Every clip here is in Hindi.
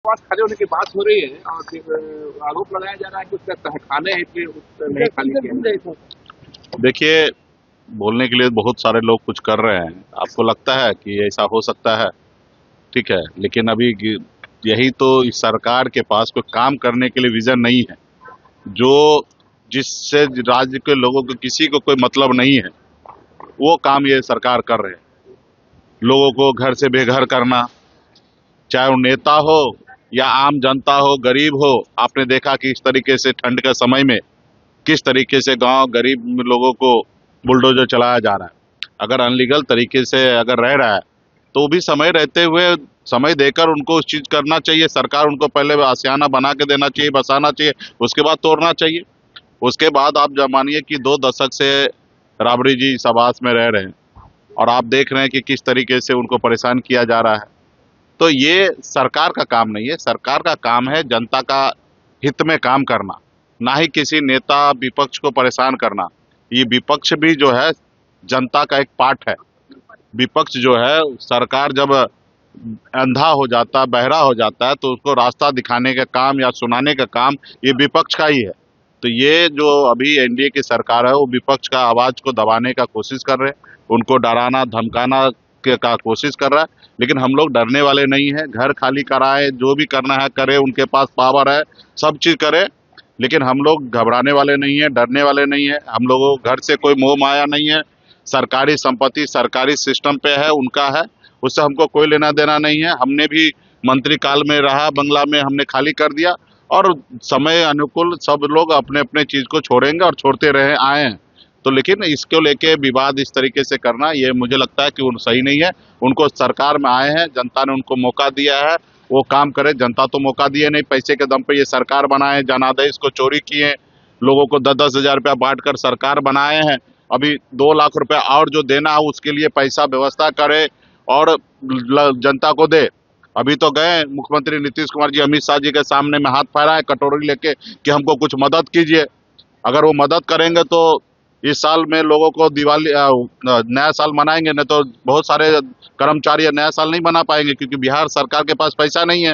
विश्वास खड़े होने की बात हो रही है और फिर आरोप लगाया जा रहा है कि उसका तहखाने हैं कि नहीं खाली किया। देखिए, बोलने के लिए बहुत सारे लोग कुछ कर रहे हैं। आपको लगता है कि ऐसा हो सकता है? ठीक है, लेकिन अभी यही तो इस सरकार के पास कोई काम करने के लिए विजन नहीं है, जो जिससे राज्य के लोगों को किसी को कोई मतलब नहीं है, वो काम ये सरकार कर रहे हैं। लोगों को घर से बेघर करना, चाहे वो नेता हो या आम जनता हो, गरीब हो। आपने देखा कि इस तरीके से ठंड के समय में किस तरीके से गांव गरीब लोगों को बुलडोजर चलाया जा रहा है। अगर अनलीगल तरीके से अगर रह रहा है तो भी समय रहते हुए समय देकर उनको उस चीज करना चाहिए। सरकार उनको पहले आशियाना बना के देना चाहिए, बसाना चाहिए, उसके बाद तोड़ना चाहिए। उसके बाद आप जब मानिए कि 2 दशक से राबड़ी जी इस आवास में रह रहे हैं और आप देख रहे हैं कि किस तरीके से उनको परेशान किया जा रहा है। तो ये सरकार का काम नहीं है। सरकार का काम है जनता का हित में काम करना, ना ही किसी नेता विपक्ष को परेशान करना। ये विपक्ष भी जो है जनता का एक पार्ट है। विपक्ष जो है, सरकार जब अंधा हो जाता, बहरा हो जाता है, तो उसको रास्ता दिखाने का काम या सुनाने का काम ये विपक्ष का ही है। तो ये जो अभी एनडीए की सरकार है, वो विपक्ष का आवाज को दबाने का कोशिश कर रहे हैं, उनको डराना धमकाना का कोशिश कर रहा है। लेकिन हम लोग डरने वाले नहीं है। घर खाली कराए, जो भी करना है करे, उनके पास पावर है, सब चीज करे। लेकिन हम लोग घबराने वाले नहीं है, डरने वाले नहीं है। हम लोगों को घर से कोई मोह माया नहीं है। सरकारी संपत्ति सरकारी सिस्टम पे है, उनका है, उससे हमको कोई लेना देना नहीं है। हमने भी मंत्री काल में रहा, बंगला में हमने खाली कर दिया और समय अनुकूल सब लोग अपने अपने चीज को छोड़ेंगे और छोड़ते रहे आए हैं। तो लेकिन इसको लेके विवाद इस तरीके से करना, ये मुझे लगता है कि वो सही नहीं है। उनको सरकार में आए हैं, जनता ने उनको मौका दिया है, वो काम करे। जनता तो मौका दिए नहीं, पैसे के दम पे ये सरकार बनाए, जनादेश को चोरी किए, लोगों को 10-10 हजार रुपया बांट कर सरकार बनाए हैं। अभी 2 लाख रुपया और जो देना है उसके लिए पैसा व्यवस्था करे और जनता को दे। अभी तो गए मुख्यमंत्री नीतीश कुमार जी अमित शाह जी के सामने में हाथ फैलाए कटोरी लेके कि हमको कुछ मदद कीजिए। अगर वो मदद करेंगे तो इस साल में लोगों को दिवाली नया साल मनाएंगे, नहीं तो बहुत सारे कर्मचारी नया साल नहीं मना पाएंगे, क्योंकि बिहार सरकार के पास पैसा नहीं है।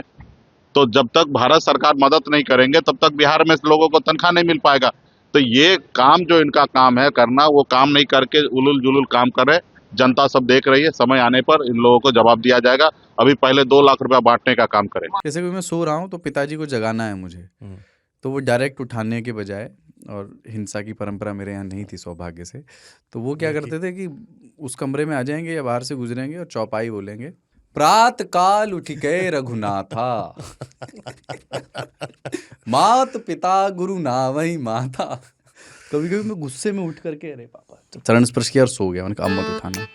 तो जब तक भारत सरकार मदद नहीं करेंगे तब तक बिहार में लोगों को तनख्वाह नहीं मिल पाएगा। तो ये काम जो इनका काम है करना, वो काम नहीं करके उलुल जुलुल काम करे। जनता सब देख रही है, समय आने पर इन लोगों को जवाब दिया जाएगा। अभी पहले 2 लाख रुपया बांटने का काम करें। जैसे कि मैं सो रहा हूँ तो पिताजी को जगाना है मुझे, तो वो डायरेक्ट उठाने के बजाय, और हिंसा की परंपरा मेरे यहाँ नहीं थी सौभाग्य से, तो वो क्या करते थे कि उस कमरे में आ जाएंगे या बाहर से गुजरेंगे और चौपाई बोलेंगे, प्रात काल उठ के रघुनाथा मात पिता गुरु नावई माता। कभी कभी मैं गुस्से में उठ करके अरे पापा चरण स्पर्श किया और सो गया। मैंने कहा अब मत उठाना।